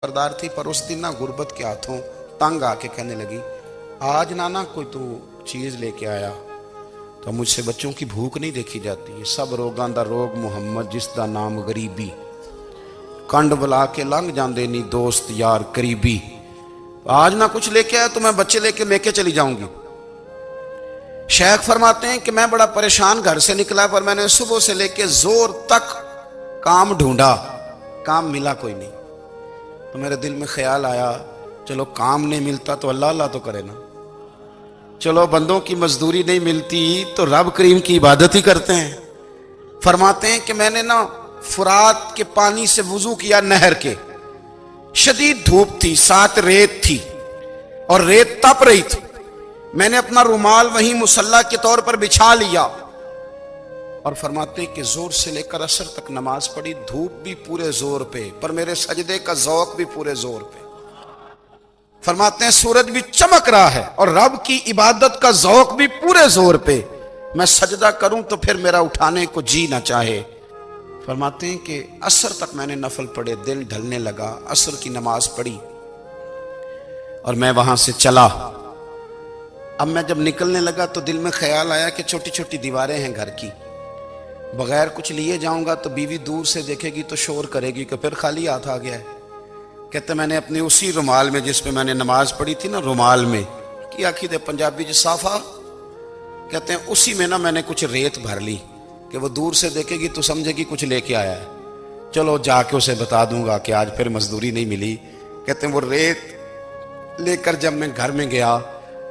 बरदार थी, पर उस दिन ना गुर्बत के हाथों तंग आके कहने लगी, आज नाना कोई तू चीज़ लेके आया तो मुझसे बच्चों की भूख नहीं देखी जाती। सब रोगां दा रोग मुहम्मद जिस दा नाम गरीबी, कंड बुला के लंघ जाते नी दोस्त यार करीबी। आज ना कुछ लेके आया तो मैं बच्चे लेके चली जाऊंगी। शेख फरमाते हैं कि मैं बड़ा परेशान घर से निकला, पर मैंने सुबह से लेके जोर तक काम ढूंढा, काम मिला कोई नहीं। तो मेरे दिल में ख्याल आया, चलो काम नहीं मिलता तो अल्लाह अल्लाह तो करे ना, चलो बंदों की मजदूरी नहीं मिलती तो रब करीम की इबादत ही करते हैं। फरमाते हैं कि मैंने ना फुरात के पानी से वुजू किया, नहर के। शदीद धूप थी, साथ रेत थी और रेत तप रही थी। मैंने अपना रुमाल वहीं मुसल्ला के तौर पर बिछा लिया और फरमाते हैं कि जोर से लेकर असर तक नमाज पढ़ी। धूप भी पूरे जोर पे, पर मेरे सजदे का ज़ौक़ भी पूरे जोर पे। फरमाते हैं सूरज भी चमक रहा है और रब की इबादत का ज़ौक़ भी पूरे जोर पे। मैं सजदा करूं तो फिर मेरा उठाने को जी ना चाहे। फरमाते हैं कि असर तक मैंने नफल पढ़े, दिन ढलने लगा, असर की नमाज पढ़ी और मैं वहां से चला। अब मैं जब निकलने लगा तो दिल में ख्याल आया कि छोटी छोटी दीवारें हैं घर की, बगैर कुछ लिए जाऊंगा तो बीवी दूर से देखेगी तो शोर करेगी कि फिर खाली हाथ आ गया है। कहते मैंने अपने उसी रुमाल में जिस पे मैंने नमाज पढ़ी थी ना, रुमाल में की आखी दे पंजाबी च साफा, कहते हैं उसी में ना मैंने कुछ रेत भर ली कि वो दूर से देखेगी तो समझेगी कुछ लेके आया है। चलो जाके उसे बता दूंगा कि आज फिर मजदूरी नहीं मिली। कहते हैं वो रेत लेकर जब मैं घर में गया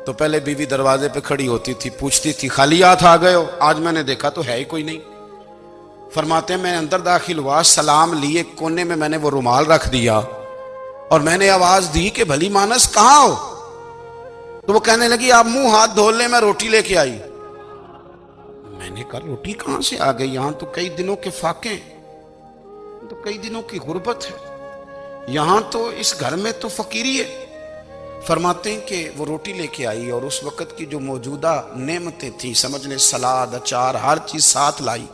तो पहले बीवी दरवाजे पे खड़ी होती थी, पूछती थी खाली हाथ आ गए हो? आज मैंने देखा तो है ही कोई नहीं। फरमाते हैं मैं अंदर दाखिल हुआ, सलाम लिए, कोने में मैंने वो रुमाल रख दिया और मैंने आवाज दी कि भली मानस कहाँ हो? तो वो कहने लगी आप मुंह हाथ धो ले, मैं रोटी लेके आई। मैंने कहा रोटी कहां से आ गई? यहां तो कई दिनों के फाके, तो कई दिनों की गुर्बत है, यहां तो इस घर में तो फकीरी है। फरमाते हैं कि वो रोटी लेके आई और उस वक्त की जो मौजूदा नेमतें थी, समझ लें सलाद, अचार, हर चीज साथ लाई।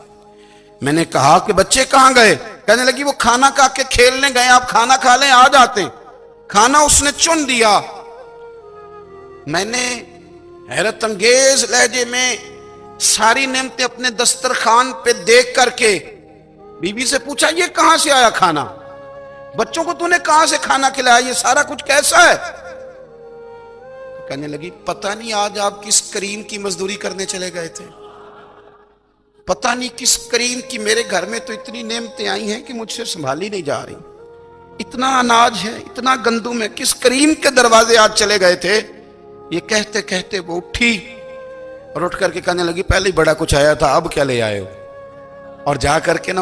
मैंने कहा कि बच्चे कहां गए? कहने लगी वो खाना खा के खेलने गए, आप खाना खा लें आ जाते। खाना उसने चुन दिया। मैंने हैरत अंगेज लहजे में सारी नेमतें अपने दस्तरखान पे देख करके बीबी से पूछा ये कहां से आया खाना? बच्चों को तूने कहां से खाना खिलाया? ये सारा कुछ कैसा है? कहने लगी पता नहीं आज आप किस करीम की मजदूरी करने चले गए थे, पता नहीं किस करीम की, मेरे घर में तो इतनी नेमतें आई हैं कि मुझसे संभाली नहीं जा रही। इतना अनाज है, इतना गंदुम है, किस करीम के दरवाजे आज चले गए थे? ये कहते कहते वो उठी और उठ करके कहने लगी पहले ही बड़ा कुछ आया था, अब क्या ले आए हो? और जा करके ना